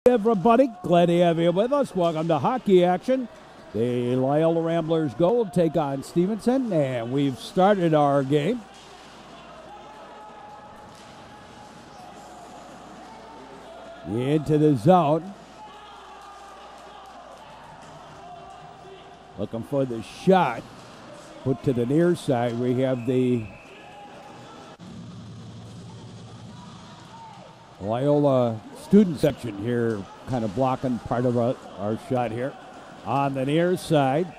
Everybody, glad to have you with us. Welcome to hockey action. The Loyola Ramblers Gold take on Stevenson, and we've started our game. Into the zone. Looking for the shot. Put to the near side. We have the Loyola student section here kind of blocking part of our shot here. On the near side.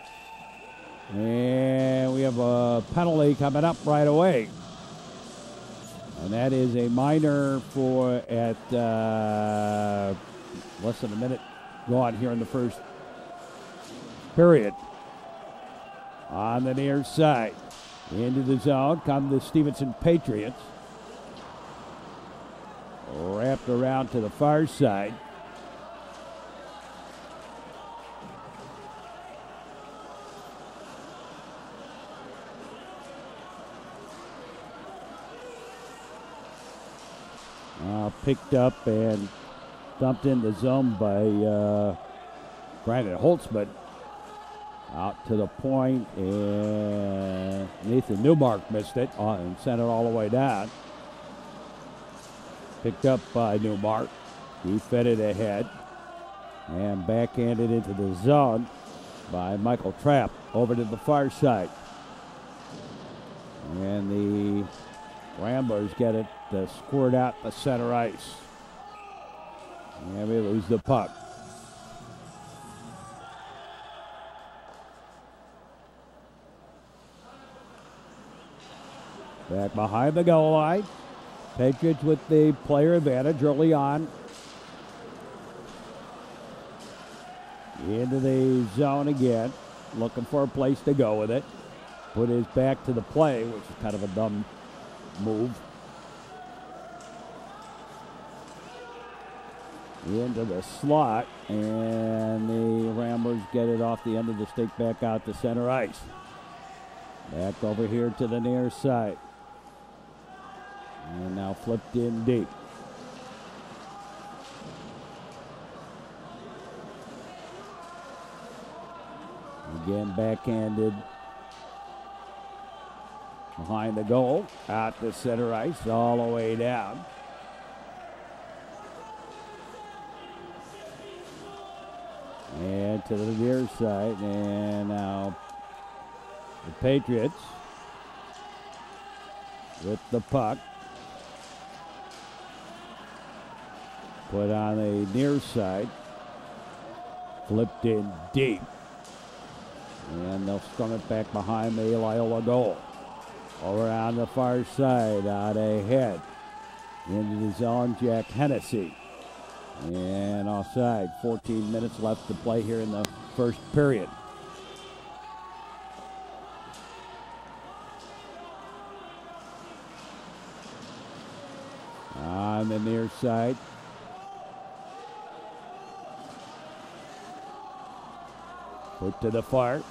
And we have a penalty coming up right away. And that is a minor for at less than a minute gone here in the first period. On the near side. Into the zone come the Stevenson Patriots. Wrapped around to the far side. Picked up and dumped in the zone by Brandon Holtzman. Out to the point, and Nathan Newmark missed it and sent it all the way down. Picked up by Newmark. He fed it ahead and backhanded into the zone by Michael Trapp over to the far side. And the Ramblers get it squirt out the center ice. And we lose the puck. Back behind the goal line. Patriots with the player advantage early on. Into the zone again. Looking for a place to go with it. Put his back to the play, which is kind of a dumb move. Into the slot, and the Ramblers get it off the end of the stick back out to center ice. Back over here to the near side. And now flipped in deep. Again backhanded behind the goal, out to center ice, all the way down. And to the near side, and now the Patriots with the puck. Put on the near side, flipped in deep. And they'll scrum it back behind the Loyola goal. Over on the far side, out ahead. Into the zone, Jack Hennessy. And offside, 14 minutes left to play here in the first period. On the near side. Put to the far.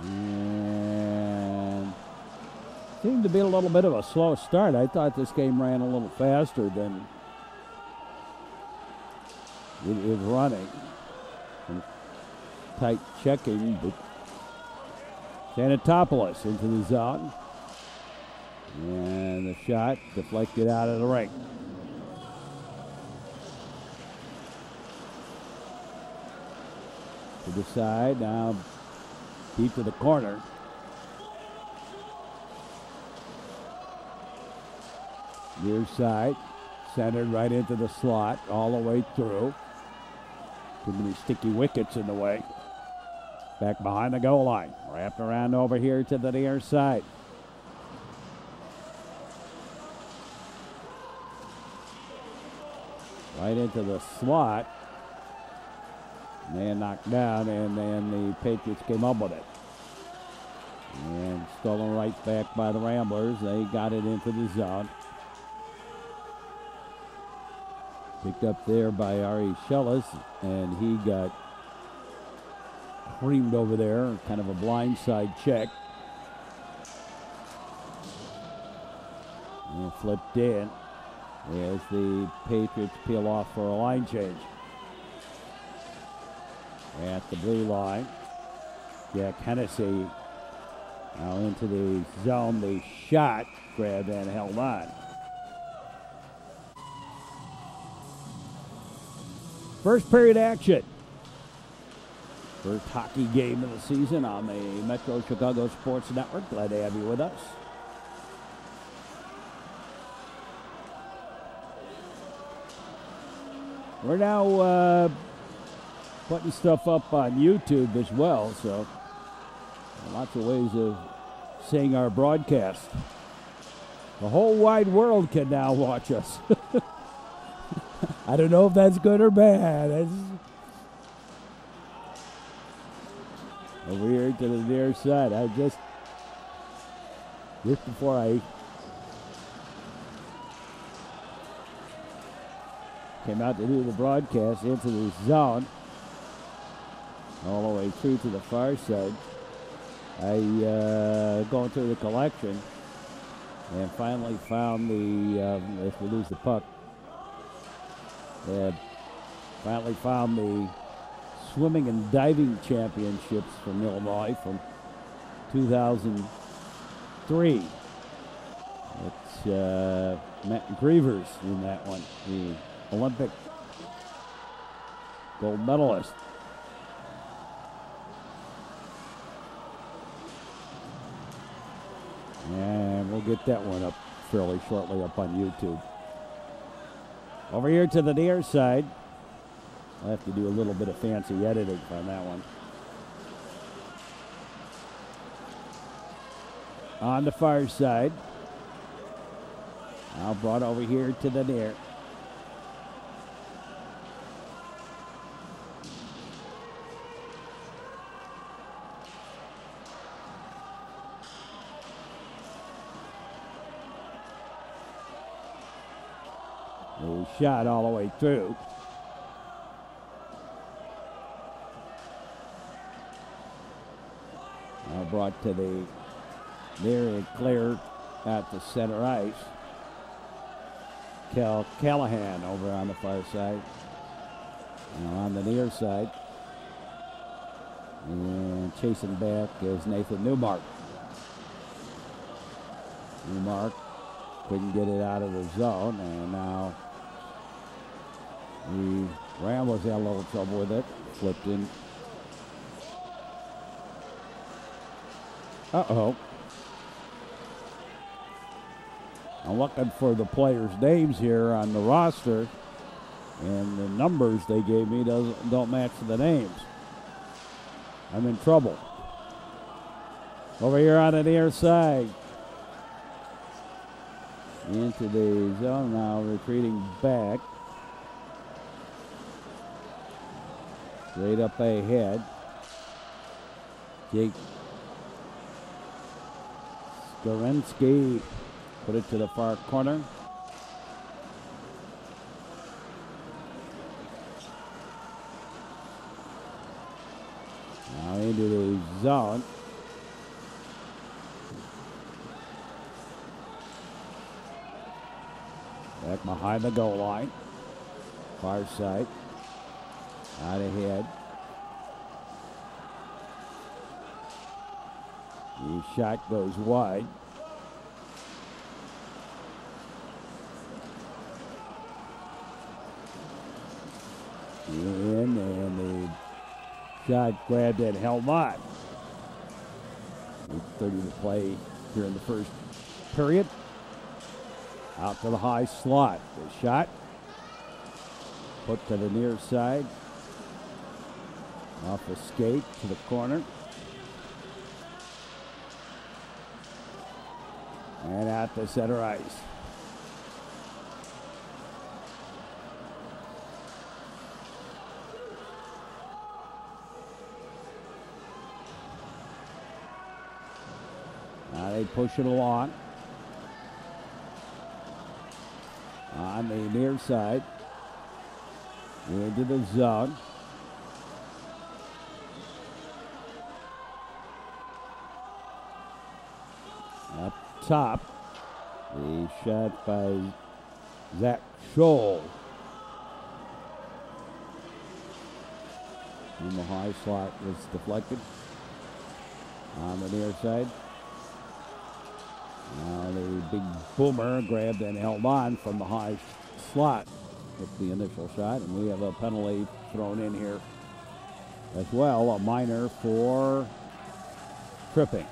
And seemed to be a little bit of a slow start. I thought this game ran a little faster than it is running. Some tight checking, but Sanatopoulos into the zone. And the shot deflected out of the ring. To the side, now deep to the corner. Near side, centered right into the slot, all the way through. Too many sticky wickets in the way. Back behind the goal line, wrapped around over here to the near side. Right into the slot. Man knocked down, and then the Patriots came up with it. And stolen right back by the Ramblers. They got it into the zone. Picked up there by Ari Schellis, and he got creamed over there. Kind of a blindside check. And flipped in. as the Patriots peel off for a line change. At the blue line, Jack Hennessy now into the zone. The shot grabbed and held on. First period action. First hockey game of the season on the Metro Chicago Sports Network. Glad to have you with us. We're now putting stuff up on YouTube as well, so lots of ways of seeing our broadcast. The whole wide world can now watch us. I don't know if that's good or bad. Over here to the near side. I just before I came out to do the broadcast into the zone, all the way through to the far side. I going through the collection and finally found the, if we lose the puck, finally found the swimming and diving championships from Illinois from 2003. It's Matt Grievers in that one, the Olympic gold medalist. And we'll get that one up fairly shortly up on YouTube. Over here to the near side. I'll have to do a little bit of fancy editing on that one. On the far side. Now brought over here to the near. Shot all the way through. Now brought to the near and clear at the center ice. Cal Callahan over on the far side. Now on the near side. And chasing back is Nathan Newmark. Newmark couldn't get it out of the zone, and now the Ramblers had a little trouble with it. Flipped in. Uh-oh. I'm looking for the players' names here on the roster, and the numbers they gave me don't match the names. I'm in trouble. Over here on the near side. Into the zone now, retreating back. Straight up ahead. Jake Skorensky put it to the far corner. Now into the zone. Back behind the goal line. Far side. Out ahead. The shot goes wide. In, and the shot grabbed and held on. 8:30 to play here in the first period. Out to the high slot. The shot put to the near side. Off the skate to the corner. And at the center ice. Now they push it along. On the near side. Into the zone. Up top. The shot by Zach Scholl. In the high slot was deflected on the near side. Now the big boomer grabbed and held on from the high slot with the initial shot, and we have a penalty thrown in here as well, a minor for tripping.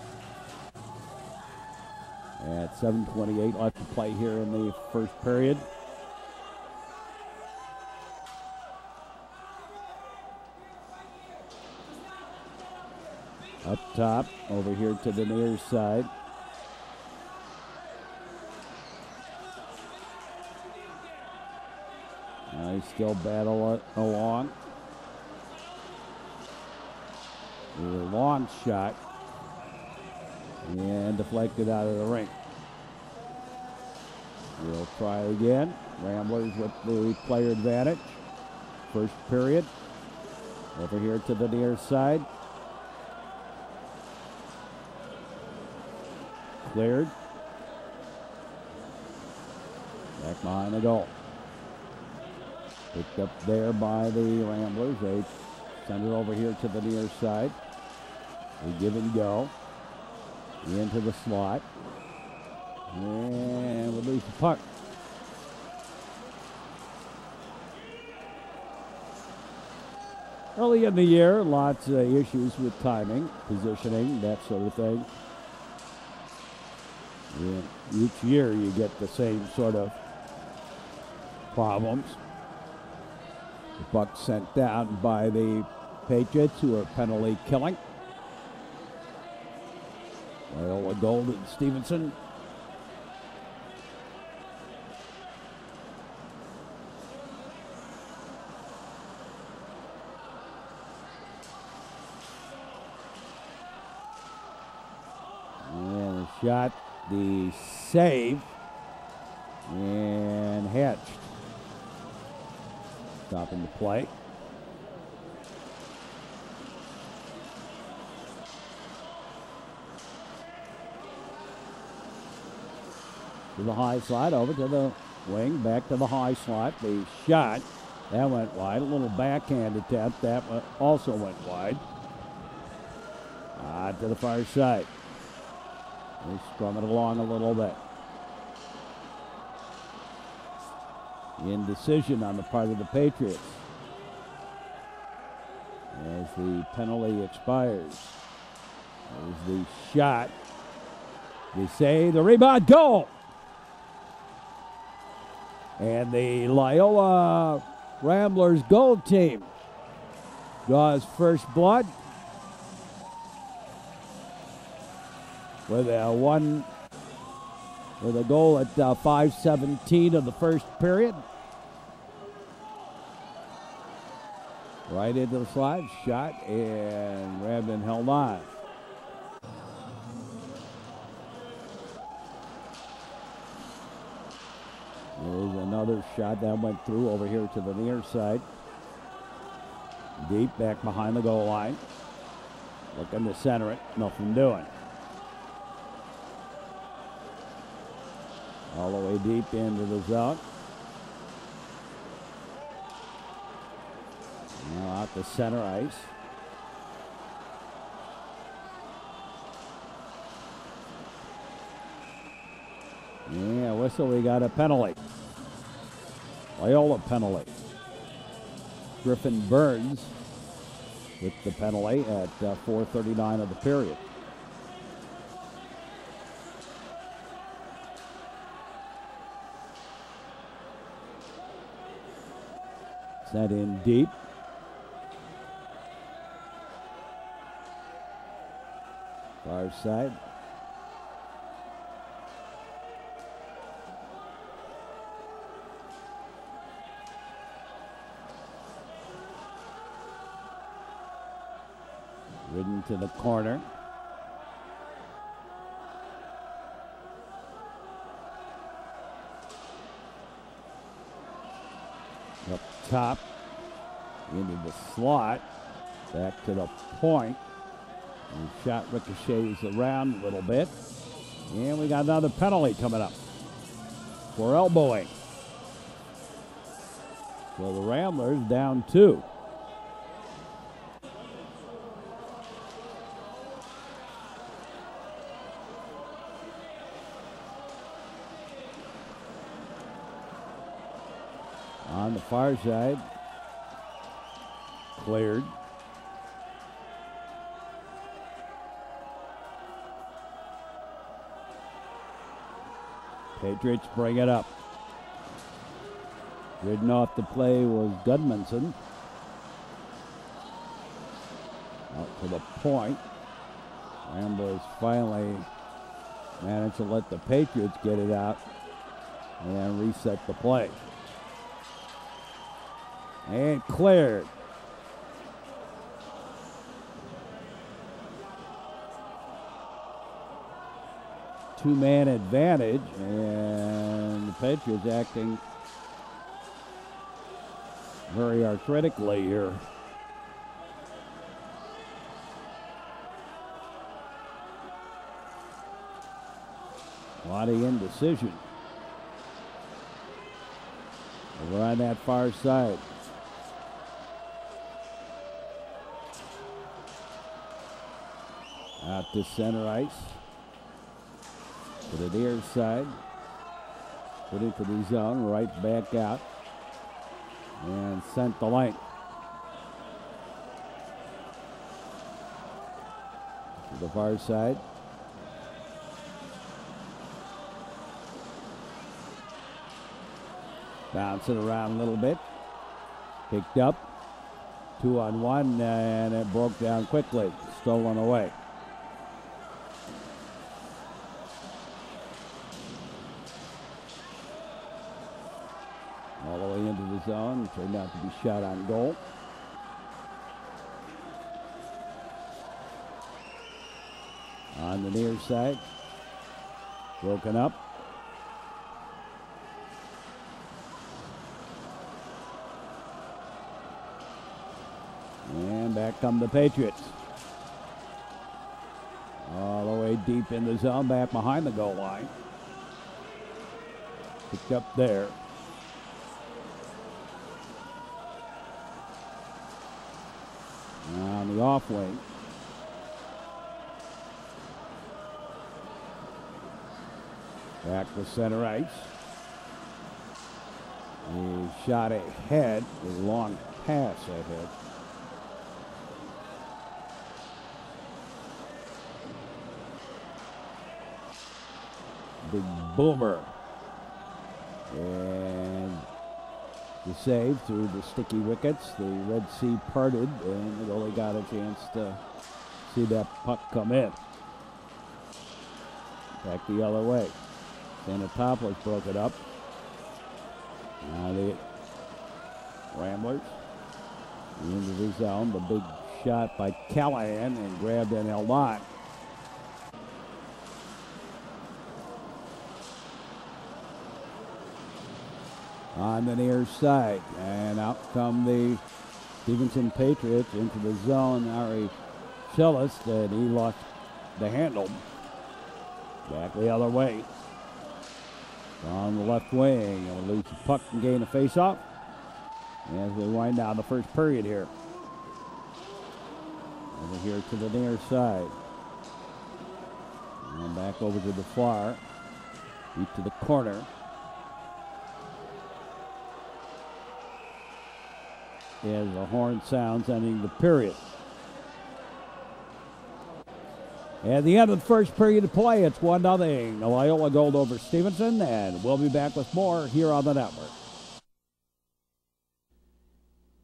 At 7:28 left to play here in the first period. Up top, over here to the near side. They still battle along. A long shot and deflected out of the ring. We'll try again. Ramblers with the player advantage. First period. Over here to the near side. Cleared. Back behind the goal. Picked up there by the Ramblers. They send it over here to the near side. They give and go. Into the slot. And release the puck. Early in the year, lots of issues with timing, positioning, that sort of thing. And each year you get the same sort of problems. The puck sent down by the Patriots, who are penalty killing. Loyola Gold and Stevenson. And the shot, the save, and Hatch stopping the play. To the high slot, over to the wing, back to the high slot. The shot, that went wide. A little backhand attempt, that also went wide. To the far side. They strum it along a little bit. Indecision on the part of the Patriots as the penalty expires. There's the shot. They say the rebound, goal! And the Loyola Ramblers Gold team draws first blood with a goal at 5:17 of the first period. Right into the slot, shot, and grabbed and held on. There's another shot that went through over here to the near side. Deep back behind the goal line. Looking to center it, nothing doing. All the way deep into the zone. Now out to center ice. Yeah, whistle, we got a penalty. Loyola penalty. Griffin Burns with the penalty at 4:39 of the period. Sent in deep. Far side. Ridden to the corner. Up top. Into the slot. Back to the point. And shot ricochets around a little bit. And we got another penalty coming up for elbowing. So the Ramblers down 2. On the far side, cleared. Patriots bring it up. Ridden off the play was Gudmundsson. Out to the point. Ramblers finally managed to let the Patriots get it out and reset the play. And cleared. Two-man advantage, and the Patriots acting very arthritically here. A lot of indecision over on that far side. Out to center ice. To the near side. Put into the zone, right back out. And sent the length. To the far side. Bouncing around a little bit. Picked up. 2-on-1, and it broke down quickly. Stolen away. All the way into the zone. Turned out to be shot on goal. On the near side. Broken up. And back come the Patriots. All the way deep in the zone, back behind the goal line. Picked up there. On the off wing. Back to center ice. He shot ahead, a long pass ahead. Big boomer. And the save through the sticky wickets. The Red Sea parted, and it only got a chance to see that puck come in. Back the other way. Sanatopoulos broke it up. Now the Ramblers into the zone. The big shot by Callahan and grabbed and held on. On the near side, and out come the Stevenson Patriots into the zone. Ari Schillis, and he lost the handle. Back the other way. On the left wing, and lose the puck and gain a face-off as we wind down the first period here. Over here to the near side. And back over to the far. Deep to the corner. As the horn sounds ending the period. At the end of the first period of play, it's 1-0. Loyola Gold over Stevenson, and we'll be back with more here on the network.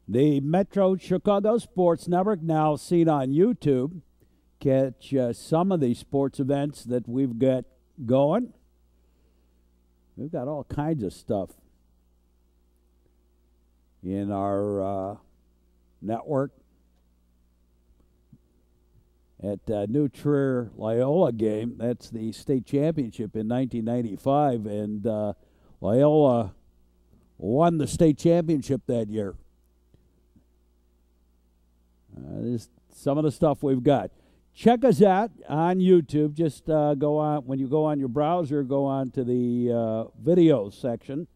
The Metro Chicago Sports Network, now seen on YouTube. Catch some of the sports events that we've got going. We've got all kinds of stuff in our network. At New Trier Loyola game, that's the state championship in 1995, and Loyola won the state championship that year. This is some of the stuff we've got. Check us out on YouTube. Just go on, when you go on your browser, go on to the videos section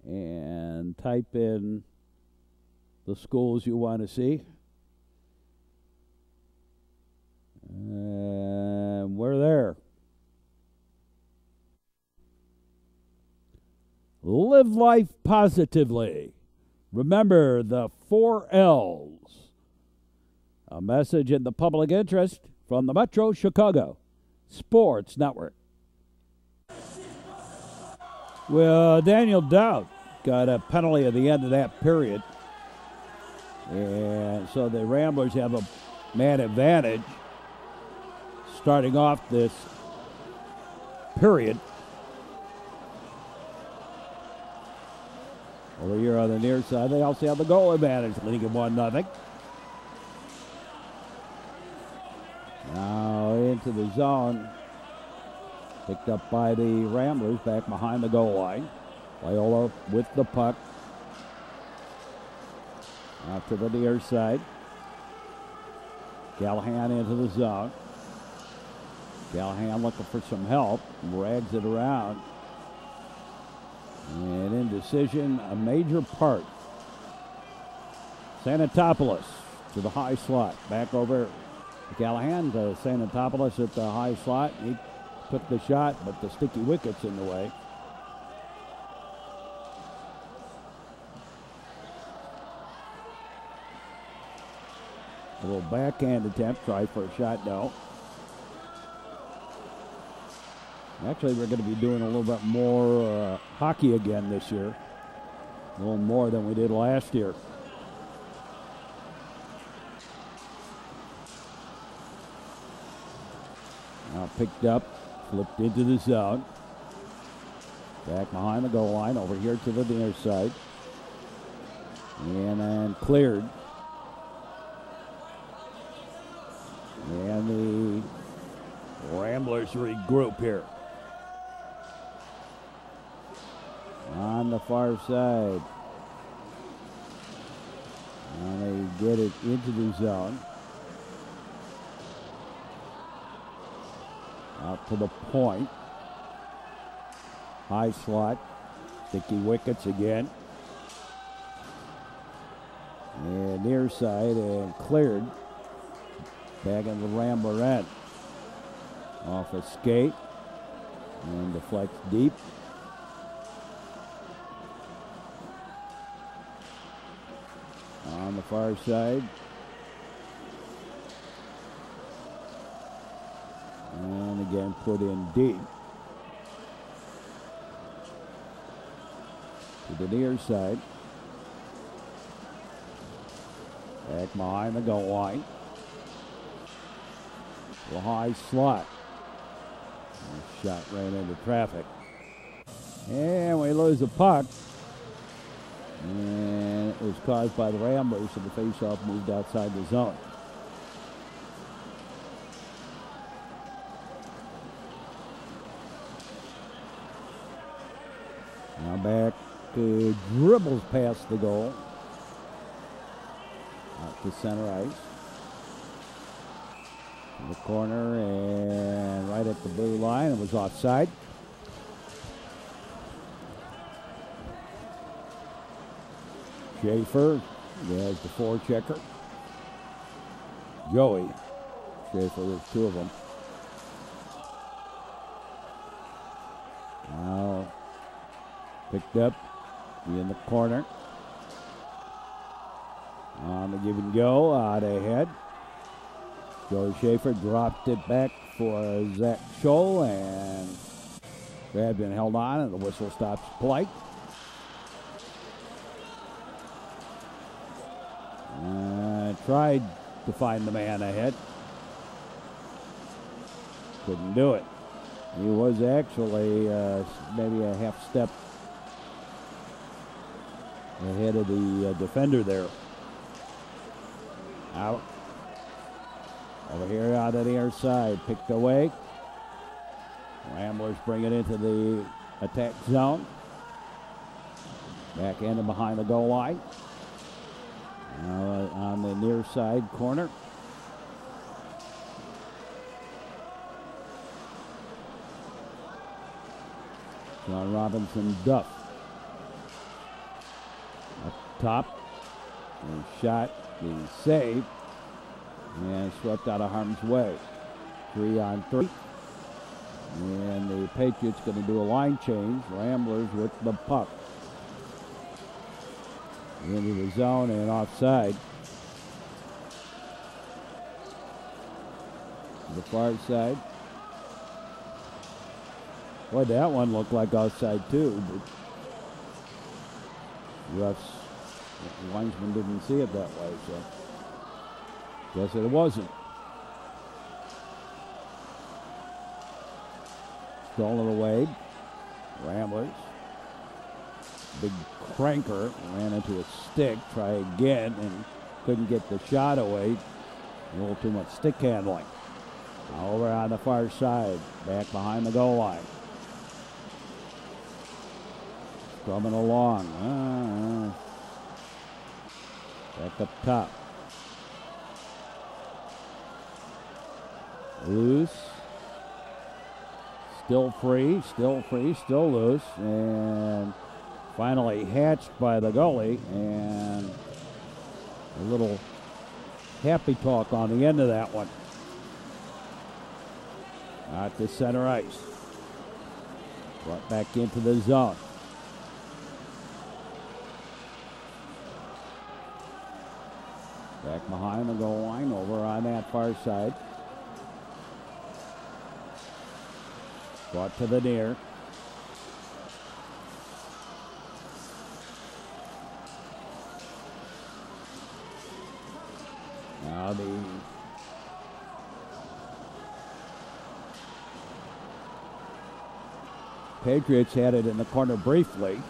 and type in the schools you want to see. And we're there. Live life positively. Remember the 4 L's. A message in the public interest from the Metro Chicago Sports Network. Well, Daniel Dowd got a penalty at the end of that period. And so the Ramblers have a man advantage starting off this period. Over here on the near side, they also have the goal advantage, leading at 1-0. Now into the zone. Picked up by the Ramblers back behind the goal line. Loyola with the puck. Out to the near side. Callahan into the zone. Callahan looking for some help. Rags it around. And indecision, a major part. Sanatopoulos to the high slot. Back over Callahan to Sanatopoulos at the high slot. He took the shot, but the sticky wicket's in the way. A little backhand attempt, try for a shot, no. Actually, we're going to be doing a little bit more hockey again this year. A little more than we did last year. Now picked up, flipped into the zone. Back behind the goal line, over here to the near side. And then cleared. And the Ramblers regroup here. On the far side. And they get it into the zone. Out to the point. High slot. Sticky wickets again. And near side and cleared. Back in the Rambler end. Off a skate. And deflects deep. On the far side. And again put in deep. To the near side. Back behind the goal line. The high slot. Shot right into traffic. And we lose the puck. And it was caused by the Ramblers, so the faceoff moved outside the zone. Now back to dribbles past the goal. Out to center ice. In the corner and right at the blue line. It was offside. Schaefer, there's the forechecker. Joey Schaefer, there's two of them. Now picked up in the corner. On the give and go, out ahead. Joey Schaefer dropped it back for Zach Scholl and grabbed and held on, and the whistle stops play. Tried to find the man ahead. Couldn't do it. He was actually maybe a half step ahead of the defender there. Out. Over here on the near side. Picked away. Ramblers bring it into the attack zone. Back in and behind the goal line. Now on the near side corner. John Robinson Duff. Up top. The shot, the save, and swept out of harm's way. 3-on-3. And the Patriots going to do a line change. Ramblers with the puck. Into the zone and offside. To the far side. Boy, that one looked like outside too. But the linesman didn't see it that way, so guess it wasn't. Stolen away. Ramblers. Big cranker ran into a stick. Try again and couldn't get the shot away. A little too much stick handling. Over on the far side. Back behind the goal line. Coming along. Back up top. Loose. Still free, still loose, and finally hatched by the goalie, and a little happy talk on the end of that one. Out to center ice. Brought back into the zone. Back behind the goal line, over on that far side. Brought to the near. Now the Patriots had it in the corner briefly.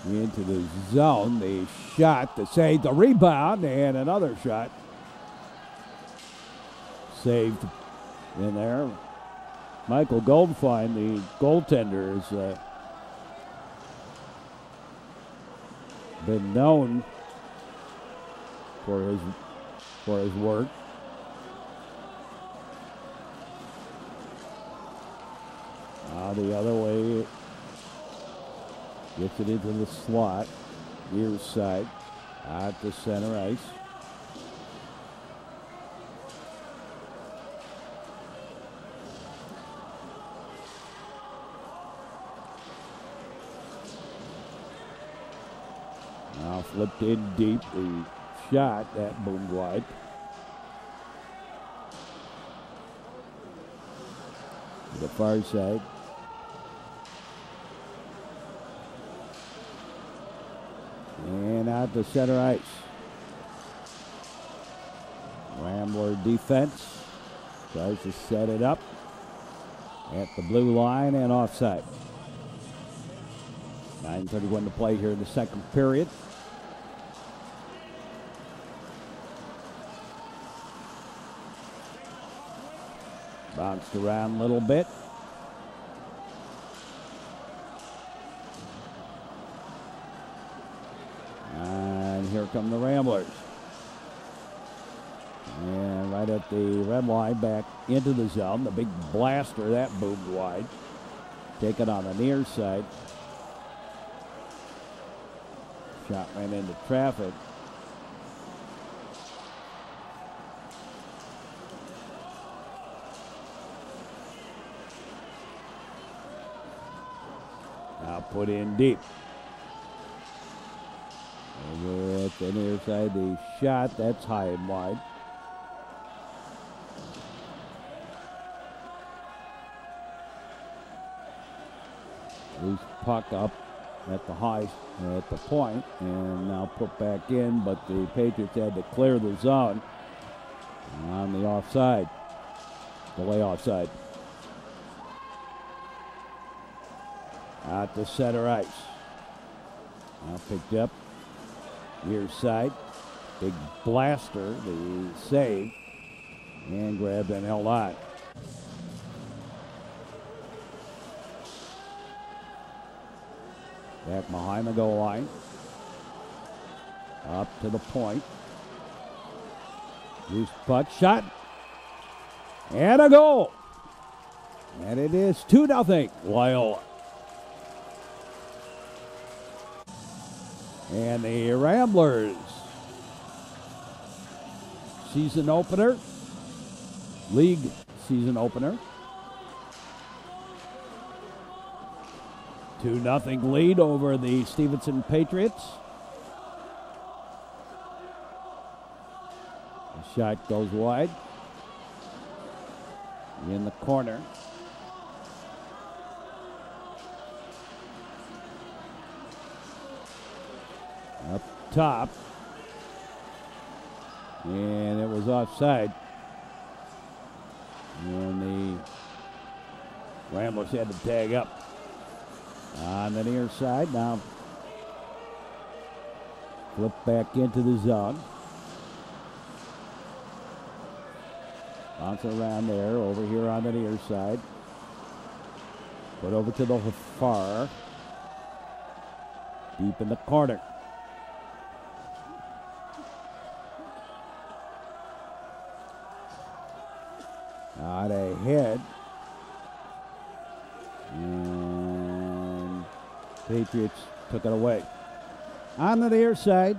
Into the zone. The shot, the save, the rebound, and another shot. Saved in there. Michael Goldfine, the goaltender, has been known for his work. Now the other way, gets it into the slot, near side, out to center ice. Now flipped in deep, the shot that boomed wide. To the far side. And out to center ice. Rambler defense tries to set it up at the blue line and offside. 9:31 to play here in the second period. Bounced around a little bit. And here come the Ramblers. And right at the red line, back into the zone. The big blaster, that boomed wide. Taken on the near side. Shot ran into traffic. Now put in deep. Over at the near side, the shot, that's high and wide. Loose puck up at the high, at the point, and now put back in, but the Patriots had to clear the zone on the offside, delay offside. Out to center ice. Now picked up, near side, big blaster, the save, and grabbed and held on. Back behind the goal line. Up to the point. Loose puck shot. And a goal. And it is 2-0 Loyola. And the Ramblers season opener, league season opener. 2-0 lead over the Stevenson Patriots. The shot goes wide. In the corner. Up top. And it was offside. And the Ramblers had to tag up. On the near side now. Flip back into the zone. Bounce around there, over here on the near side. Put over to the far. Deep in the corner. Out ahead. And Patriots took it away. On the near side.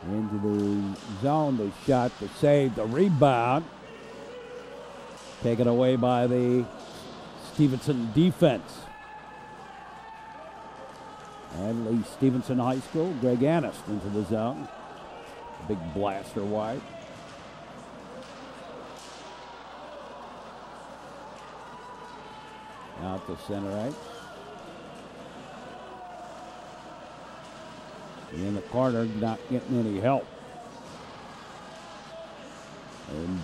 Into the zone, the shot, the save, the rebound. Taken away by the Stevenson defense. And Lee Stevenson High School, Greg Annis into the zone. Big blaster wide. Out to center right. In the corner, not getting any help. And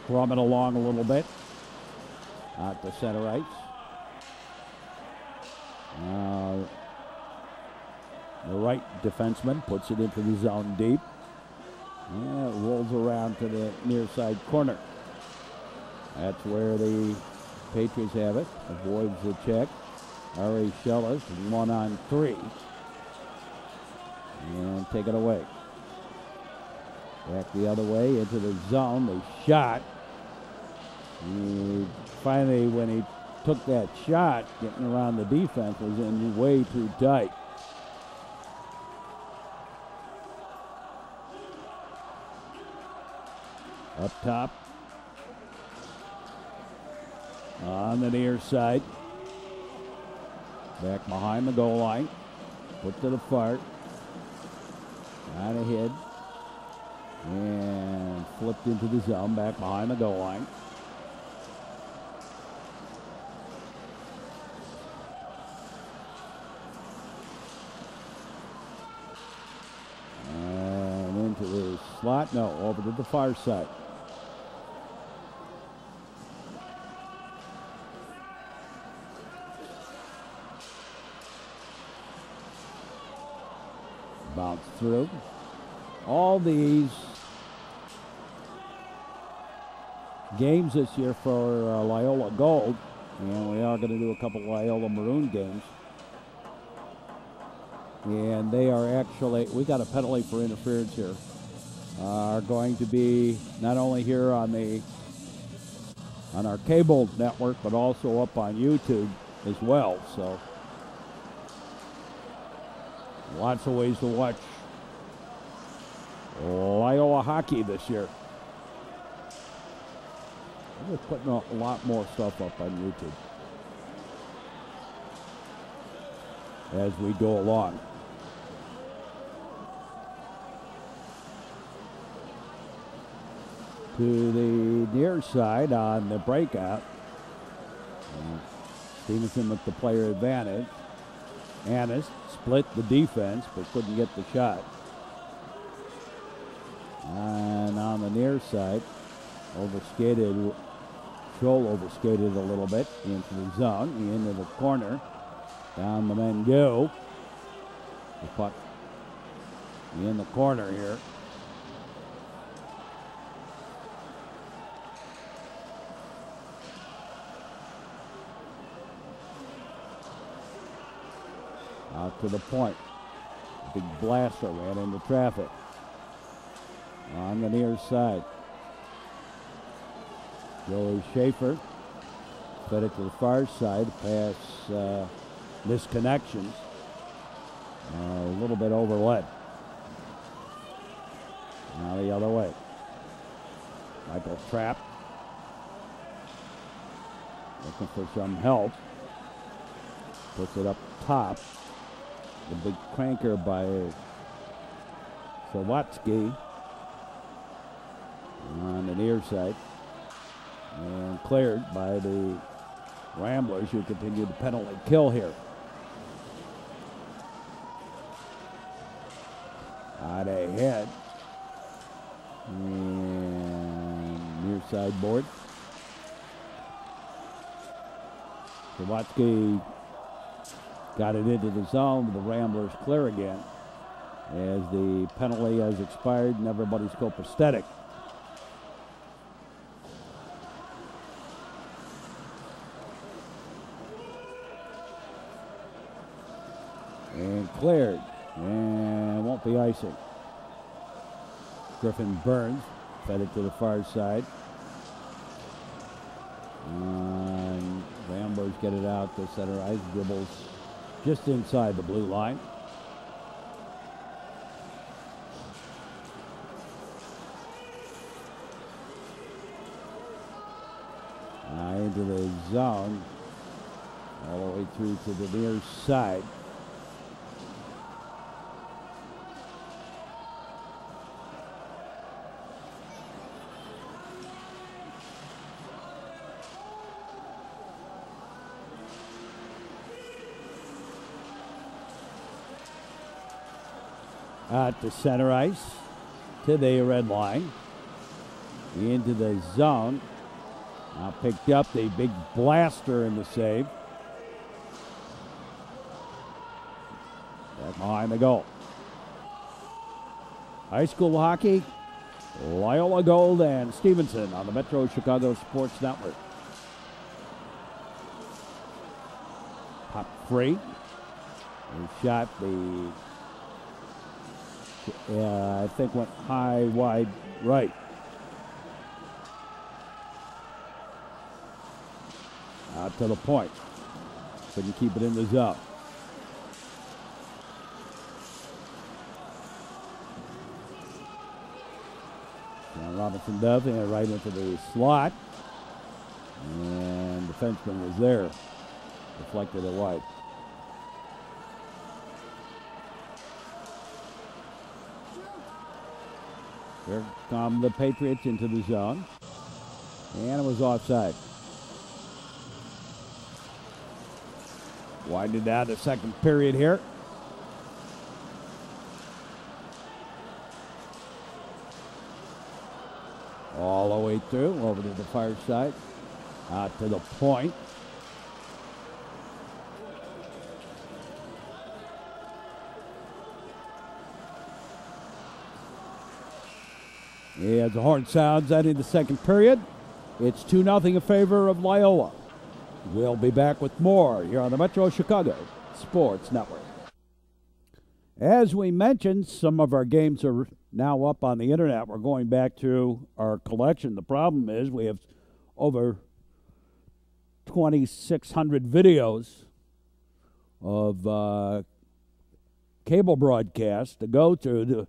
scrumming along a little bit. Out to center ice. The right defenseman puts it into the zone deep. And it rolls around to the near side corner. That's where the Patriots have it. Avoids the check. R.A. Schellers, 1-on-3. And take it away. Back the other way into the zone. The shot. Finally, when he took that shot, getting around the defense was in way too tight. Up top. On the near side. Back behind the goal line. Put to the far. Out ahead. And flipped into the zone. Back behind the goal line. And into the slot. No, over to the far side. Bounce through. All these games this year for Loyola Gold, and we are going to do a couple Loyola Maroon games. And they are actually, we got a penalty for interference here, are going to be not only here on our cable network, but also up on YouTube as well. So lots of ways to watch Loyola hockey this year. We're putting a lot more stuff up on YouTube as we go along. To the near side on the breakout. Stevenson with the player advantage. Annis split the defense, but couldn't get the shot. And on the near side, overskated. Scholl overskated a little bit into the zone, into the corner. Down the men go. The puck in the corner here. Out to the point. Big blaster ran into traffic. On the near side. Joey Schaefer Fed it to the far side. Pass misconnections. A little bit overled. Now the other way. Michael Trapp. Looking for some help. Puts it up top. The big cranker by Sawatsky on the near side. And cleared by the Ramblers, who continue the penalty kill here. Out ahead. And near side board. Sawatsky got it into the zone. The Ramblers clear again as the penalty has expired and everybody's copacetic. And cleared. And won't be icing. Griffin Burns fed it to the far side. And Ramblers get it out to center ice. Dribbles just inside the blue line. Into the zone. All the way through to the near side. Out to center ice, to the red line, into the zone. Now picked up the big blaster in the save. Back behind the goal. High school hockey, Loyola Gold and Stevenson on the Metro Chicago Sports Network. Pop free. He shot the I think went high, wide right. Out to the point. Couldn't keep it in the zone. John Robinson does it right into the slot. And the defenseman was there. Deflected it wide. Here come the Patriots into the zone. And it was offside. Winding down the second period here. All the way through, over to the far side. Out to the point. As the horn sounds ending the second period, it's 2-0 in favor of Loyola. We'll be back with more here on the Metro Chicago Sports Network. As we mentioned, some of our games are now up on the internet. We're going back to our collection. The problem is we have over 2,600 videos of cable broadcasts to go through to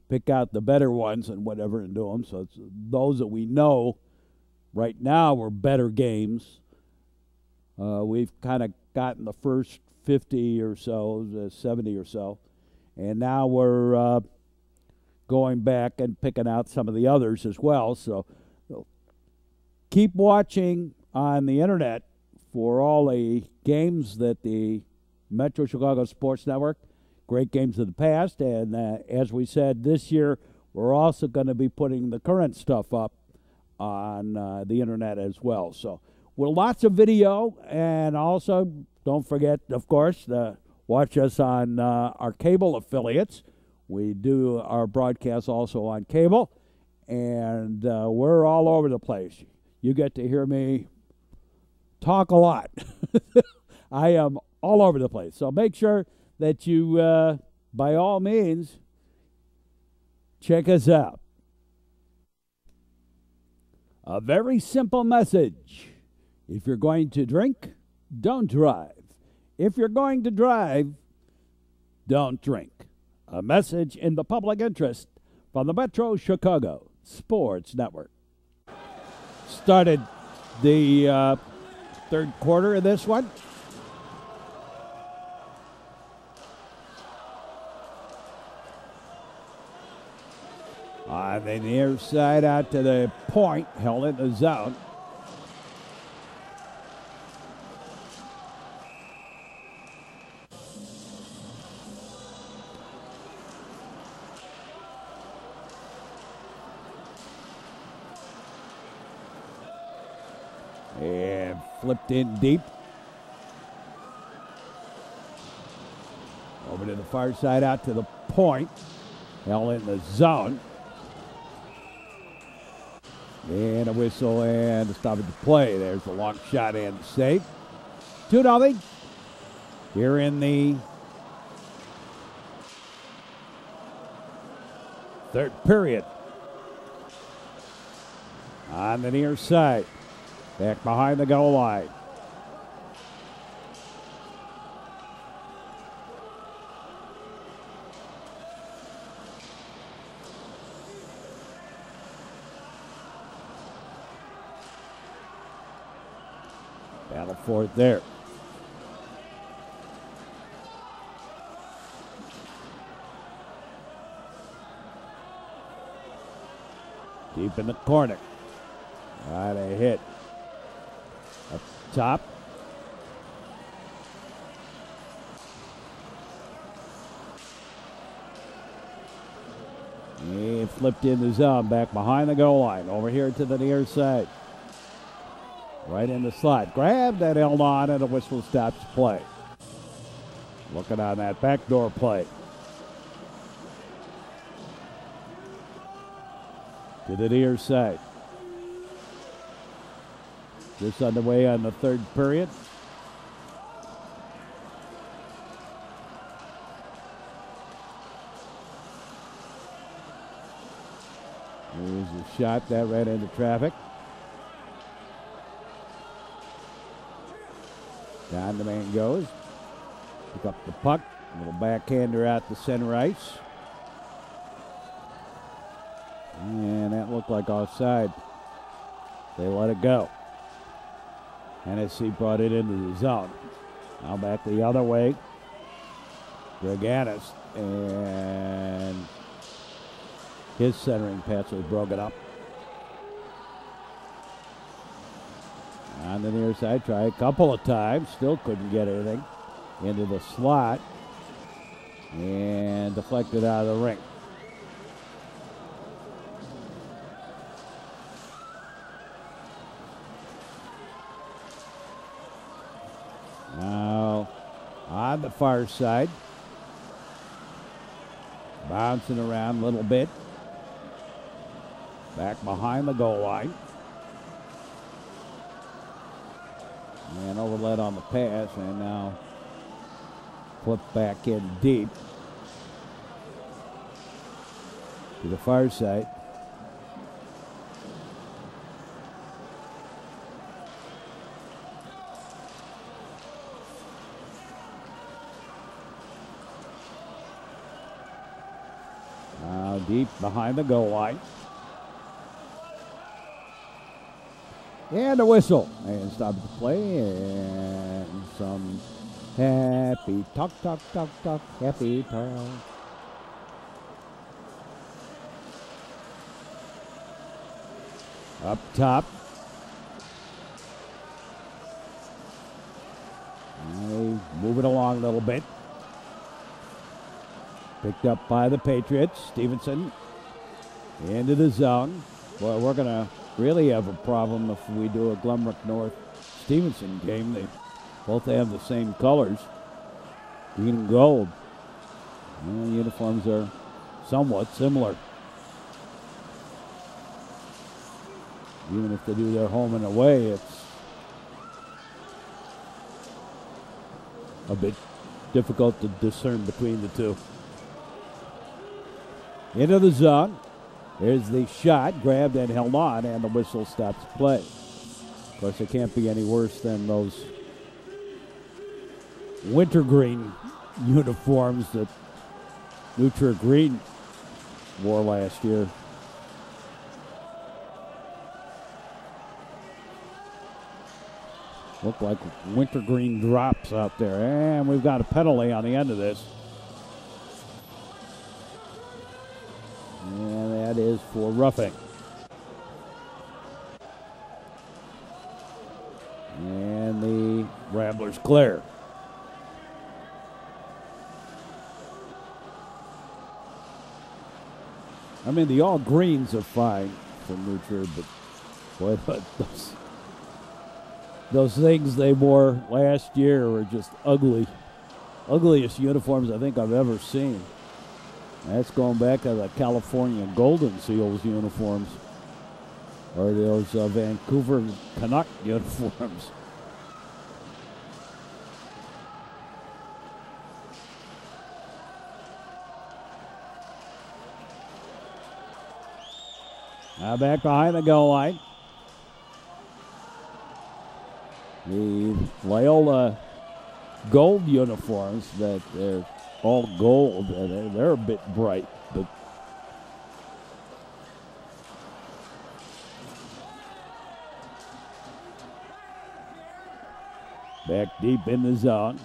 pick out the better ones and whatever and do them. So it's those that we know right now were better games. We've kind of gotten the first 50 or so, 70 or so, and now we're going back and picking out some of the others as well. So keep watching on the internet for all the games that the Metro Chicago Sports Network, great games of the past, and as we said, this year we're also going to be putting the current stuff up on the internet as well. So with lots of video, and also don't forget, of course, to watch us on our cable affiliates. We do our broadcasts also on cable, and we're all over the place. You get to hear me talk a lot. I am all over the place. So make sure that you, by all means, check us out. A very simple message. If you're going to drink, don't drive. If you're going to drive, don't drink. A message in the public interest from the Metro Chicago Sports Network. Started the third quarter of this one. On the near side out to the point, held in the zone. And flipped in deep. Over to the far side out to the point, held in the zone. And a whistle and a stoppage of play. There's a long shot and the save. 2-0 here in the third period. On the near side. Back behind the goal line. Battle for it there. Deep in the corner. Right, a hit. Up top. He flipped in the zone, back behind the goal line. Over here to the near side. Right in the slot. Grabbed and held on, and a whistle stops play. Looking on that backdoor play. To the near side. Just underway on the third period. Here's a shot that ran into traffic. Down the man goes. Pick up the puck. Little backhander out the center ice. And that looked like offside. They let it go. Hennessy brought it into the zone. Now back the other way. Greganis. And his centering pass was broken up. On the near side, try a couple of times. Still couldn't get anything. Into the slot. And deflected out of the ring. Now, on the far side. Bouncing around a little bit. Back behind the goal line. And overlet on the pass, and now flip back in deep to the far side. Now deep behind the goal line. And a whistle. And stop the play. And some happy talk, happy talk. Up top. Move it along a little bit. Picked up by the Patriots. Stevenson into the zone. Well, we're going to really have a problem if we do a Glenbrook North Stevenson game. They both have the same colors, green and gold. And the uniforms are somewhat similar. Even if they do their home and away, it's a bit difficult to discern between the two. Into the zone. There's the shot, grabbed and held on, and the whistle stops play. Of course, it can't be any worse than those wintergreen uniforms that Nutra Green wore last year. Look like wintergreen drops out there. And we've got a penalty on the end of this. And that is for roughing. And the Ramblers clear. I mean, the all greens are fine for Nutra, but boy, those things they wore last year were just ugly. Ugliest uniforms I think I've ever seen. That's going back to the California Golden Seals uniforms. Or those Vancouver Canuck uniforms. Now back behind the goal line. The Loyola Gold uniforms, that they're all gold, and they're a bit bright, but back deep in the zone.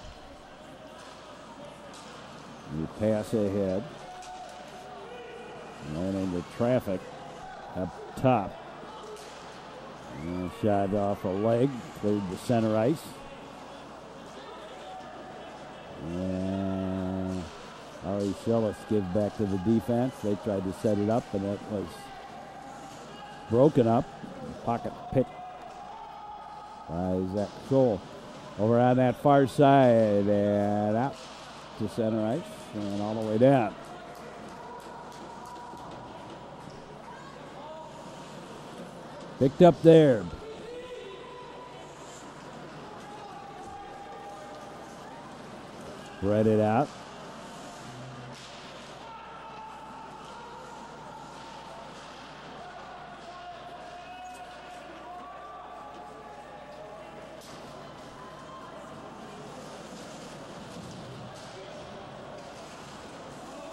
You pass ahead. Ran into traffic up top. And shot off a leg, cleared the center ice. And Ari Schillis gives back to the defense. They tried to set it up, and it was broken up. Pocket picked by Zach Scholl. Over on that far side and out to center ice and all the way down. Picked up there. Spread it out.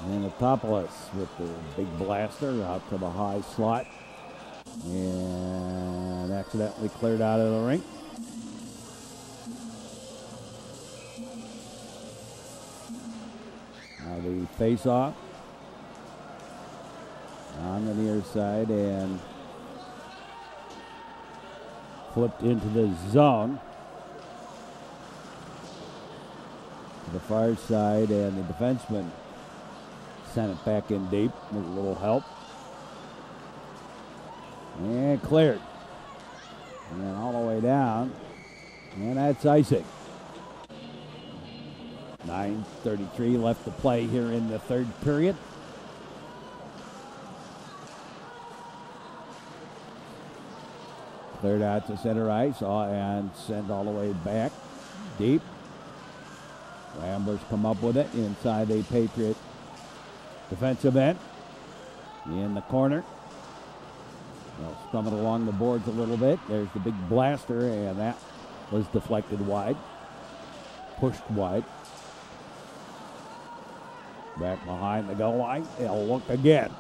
And Anatopoulos with the big blaster out to the high slot. And accidentally cleared out of the rink. Now the face-off on the near side and flipped into the zone. To the far side, and the defenseman sent it back in deep with a little help. And cleared. And all the way down. And that's icing. 9:33 left to play here in the third period. Cleared out to center ice and sent all the way back deep. Ramblers come up with it inside the Patriot defensive end. In the corner. They'll scrum it along the boards a little bit. There's the big blaster, and that was deflected wide. Pushed wide. Back behind the goal line. They'll look again.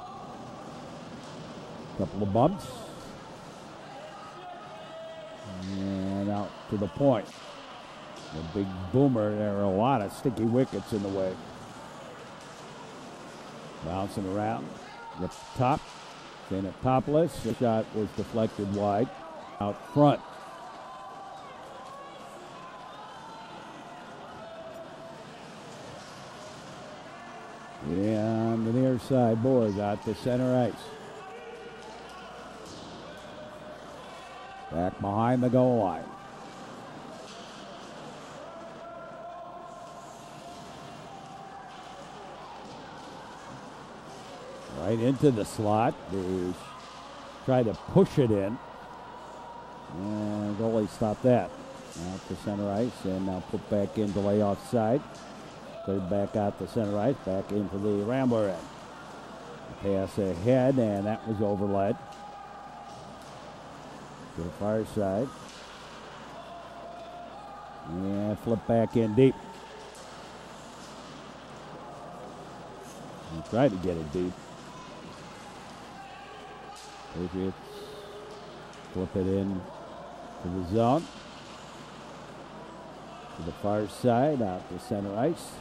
Couple of bumps. And out to the point. The big boomer. There are a lot of sticky wickets in the way. Bouncing around. The top. Anatopoulos. The shot was deflected wide. Out front. And the near side boards out to center ice. Back behind the goal line. Right into the slot. They try to push it in. And goalie stopped that. Out to center ice and now put back into layoff side. Cleared back out to center ice, back into the Rambler end. Pass ahead, and that was overled. To the far side. And flip back in deep. And try to get it deep. Patriots flip it in to the zone. To the far side, out to center ice.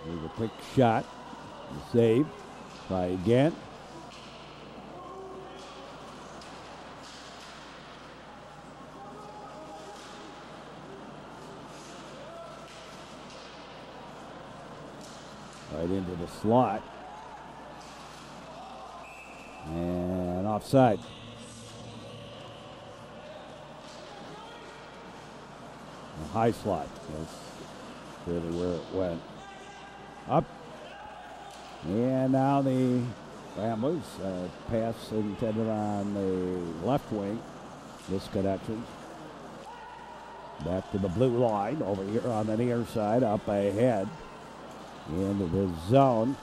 There's a quick shot. The save. Try again. Right into the slot. And offside. The high slot. That's really where it went. Up. And now the Ramblers pass intended on the left wing. Disconnection. Back to the blue line over here on the near side. Up ahead. Into the zone.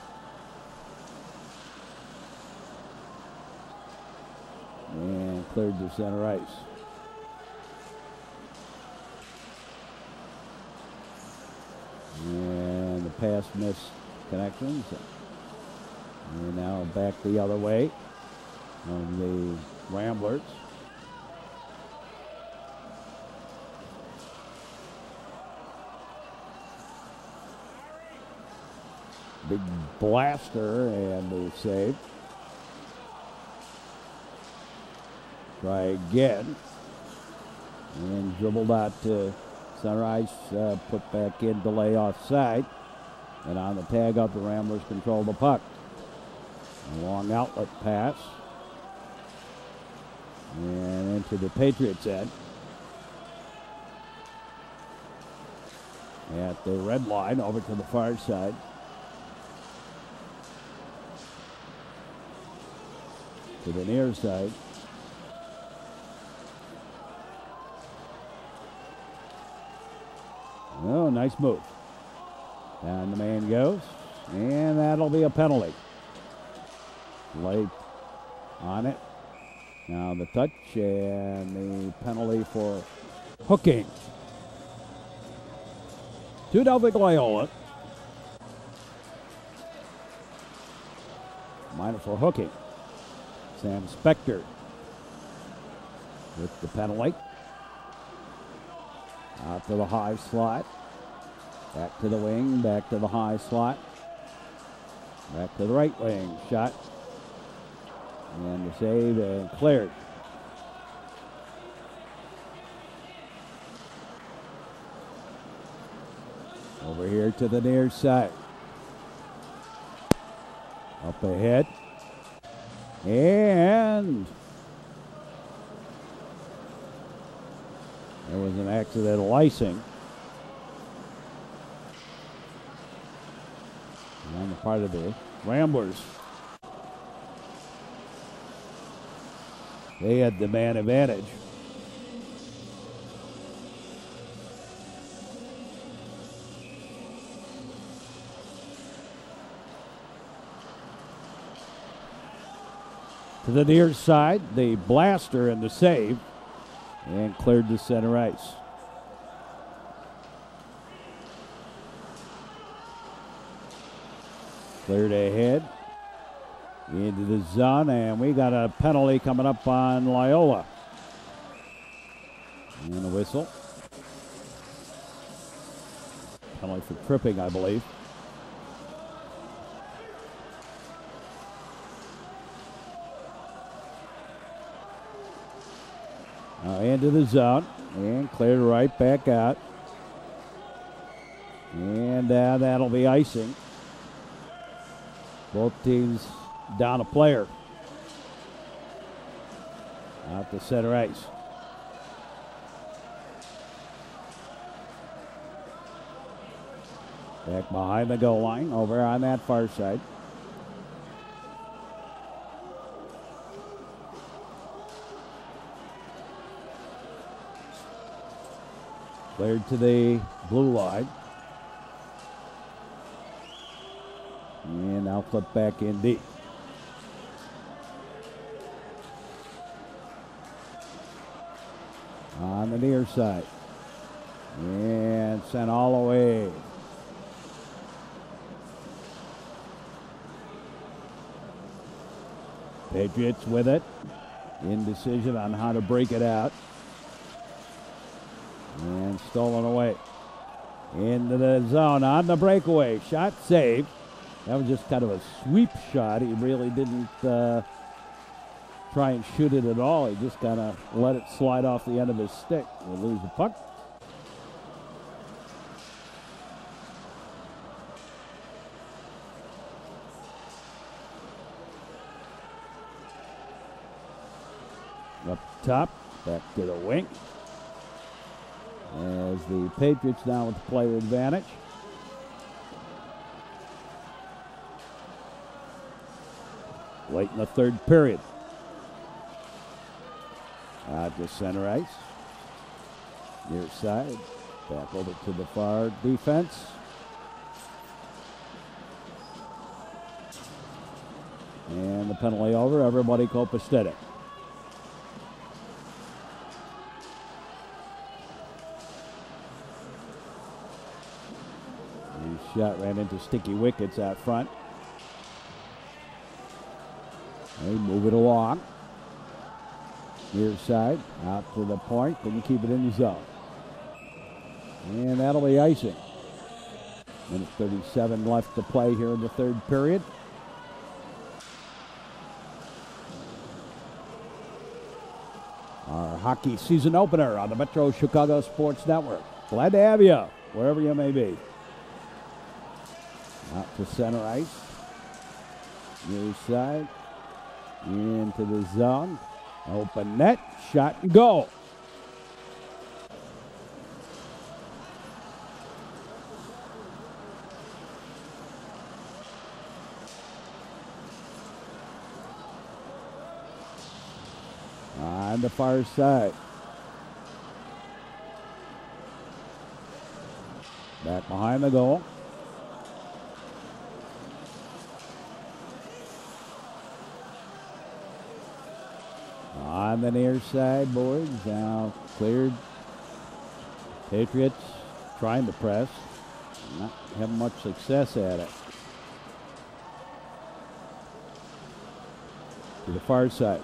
And cleared to center ice. And the pass missed connections. And now back the other way on the Ramblers. Big blaster and the save. Try again. And dribbled out to center ice, put back in, delay offside. And on the tag up, the Ramblers control the puck. A long outlet pass. And into the Patriots' end. At the red line, over to the far side. To the near side. Oh, nice move. Down the man goes. And that'll be a penalty. Late on it. Now the touch and the penalty for hooking. 2-0 Loyola. Minor for hooking. Sam Spector with the penalty. Out to the high slot. Back to the wing, back to the high slot. Back to the right wing. Shot. And the save and cleared. Over here to the near side. Up ahead. And there was an accidental icing on the part of the Ramblers. They had the man advantage. To the near side, the blaster and the save, and cleared to center ice. Cleared ahead into the zone, and we got a penalty coming up on Loyola. And a whistle. Penalty for tripping, I believe. Into the zone and cleared right back out. And that'll be icing. Both teams down a player. Out to center ice. Back behind the goal line over on that far side. Cleared to the blue line. And now flip back in deep. on the near side. And sent all the way. Patriots with it. Indecision on how to break it out. And stolen away. Into the zone on the breakaway. Shot saved. That was just kind of a sweep shot. He really didn't try and shoot it at all. He just kind of let it slide off the end of his stick. We'll lose the puck. Up top, back to the wing. As the Patriots now with the player advantage. Late in the third period. Out to center ice. Near side. Back over to the far defense. And the penalty over. Everybody copacetic. Shot ran into sticky wickets out front. They move it along. Near side, out to the point, then you keep it in the zone. And that'll be icing. Minute 37 left to play here in the third period. Our hockey season opener on the Metro Chicago Sports Network. Glad to have you, wherever you may be. Out to center ice. Near side. Into the zone. Open net. Shot and goal. On the far side. Back behind the goal. On the near side, boards now cleared. Patriots trying to press, not having much success at it. To the far side.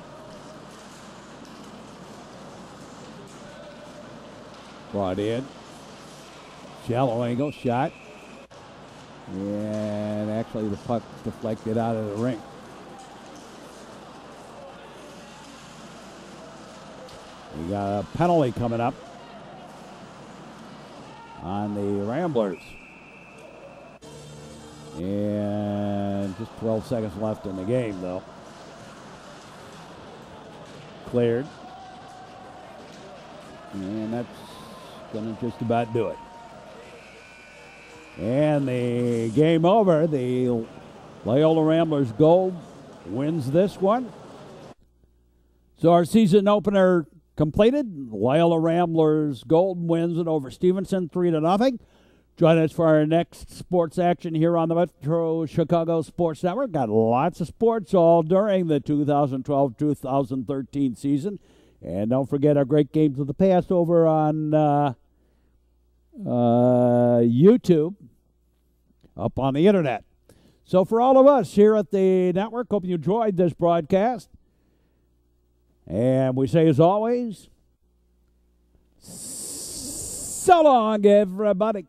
Brought in. Shallow angle shot. And actually the puck deflected out of the rink. We got a penalty coming up on the Ramblers. And just 12 seconds left in the game, though. Cleared. And that's going to just about do it. And the game over. The Loyola Ramblers Gold wins this one. So our season opener completed. Loyola Ramblers Gold wins it over Stevenson 3-0. Join us for our next sports action here on the Metro Chicago Sports Network. Got lots of sports all during the 2012-2013 season. And don't forget our great games of the past over on YouTube, up on the internet. So for all of us here at the network, hope you enjoyed this broadcast. And we say, as always, so long, everybody.